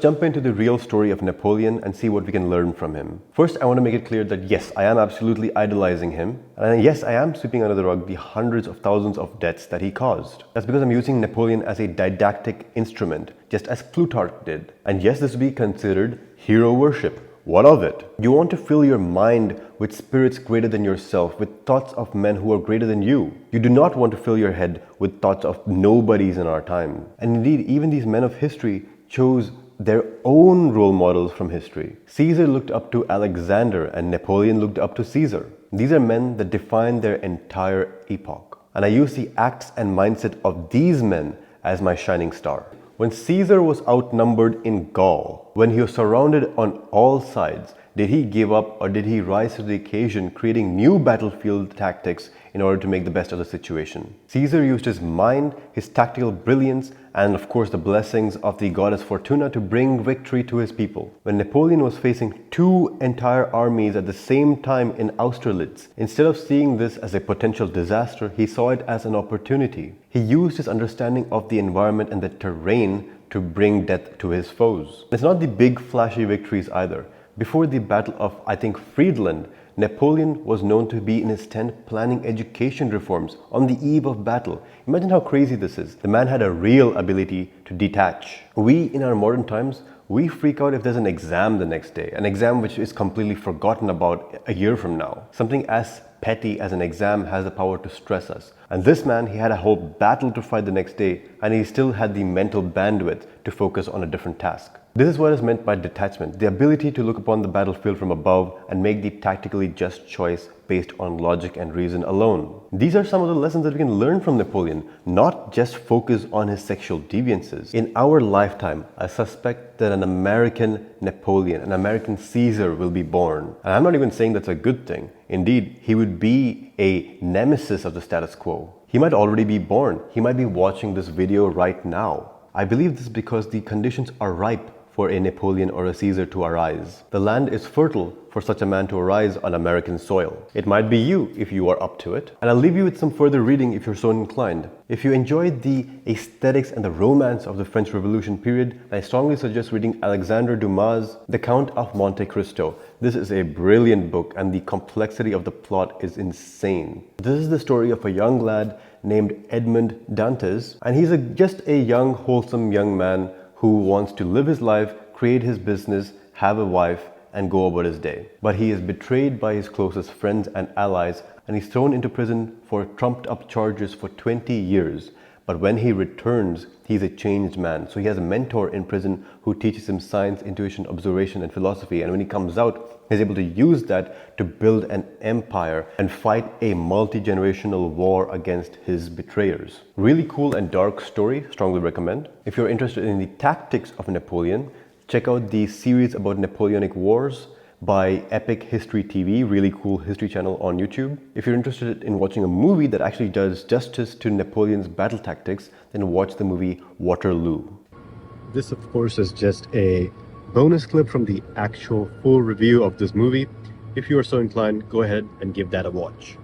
Jump into the real story of Napoleon and see what we can learn from him. First, I want to make it clear that yes, I am absolutely idolizing him. And yes, I am sweeping under the rug the hundreds of thousands of deaths that he caused. That's because I'm using Napoleon as a didactic instrument, just as Plutarch did. And yes, this would be considered hero worship. What of it? You want to fill your mind with spirits greater than yourself, with thoughts of men who are greater than you. You do not want to fill your head with thoughts of nobodies in our time. And indeed, even these men of history chose their own role models from history. Caesar looked up to Alexander and Napoleon looked up to Caesar. These are men that defined their entire epoch. And I use the acts and mindset of these men as my shining star. When Caesar was outnumbered in Gaul, when he was surrounded on all sides, did he give up or did he rise to the occasion, creating new battlefield tactics in order to make the best of the situation? Caesar used his mind, his tactical brilliance, and of course the blessings of the goddess Fortuna to bring victory to his people. When Napoleon was facing two entire armies at the same time in Austerlitz, instead of seeing this as a potential disaster, he saw it as an opportunity. He used his understanding of the environment and the terrain to bring death to his foes. It's not the big flashy victories either. Before the Battle of, Friedland, Napoleon was known to be in his tent planning education reforms on the eve of battle. Imagine how crazy this is. The man had a real ability to detach. We, in our modern times, we freak out if there's an exam the next day, an exam which is completely forgotten about a year from now. Something as petty as an exam has the power to stress us. And this man, he had a whole battle to fight the next day, and he still had the mental bandwidth to focus on a different task. This is what is meant by detachment, the ability to look upon the battlefield from above and make the tactically just choice based on logic and reason alone. These are some of the lessons that we can learn from Napoleon, not just focus on his sexual deviances. In our lifetime, I suspect that an American Napoleon, an American Caesar will be born. And I'm not even saying that's a good thing. Indeed, he would be a nemesis of the status quo. He might already be born. He might be watching this video right now. I believe this because the conditions are ripe for a Napoleon or a Caesar to arise. The land is fertile for such a man to arise on American soil. It might be you if you are up to it. And I'll leave you with some further reading if you're so inclined. If you enjoyed the aesthetics and the romance of the French Revolution period, I strongly suggest reading Alexandre Dumas' The Count of Monte Cristo. This is a brilliant book and the complexity of the plot is insane. This is the story of a young lad named Edmond Dantes, and he's just a young, wholesome young man who wants to live his life, create his business, have a wife, and go about his day. But he is betrayed by his closest friends and allies, and he's thrown into prison for trumped up charges for 20 years. But when he returns, he's a changed man. So he has a mentor in prison who teaches him science, intuition, observation, and philosophy. And when he comes out, he's able to use that to build an empire and fight a multi-generational war against his betrayers. Really cool and dark story, strongly recommend. If you're interested in the tactics of Napoleon, check out the series about Napoleonic Wars by Epic History TV, really cool history channel on YouTube. If you're interested in watching a movie that actually does justice to Napoleon's battle tactics, then watch the movie Waterloo. This, of course, is just a bonus clip from the actual full review of this movie. If you are so inclined, go ahead and give that a watch.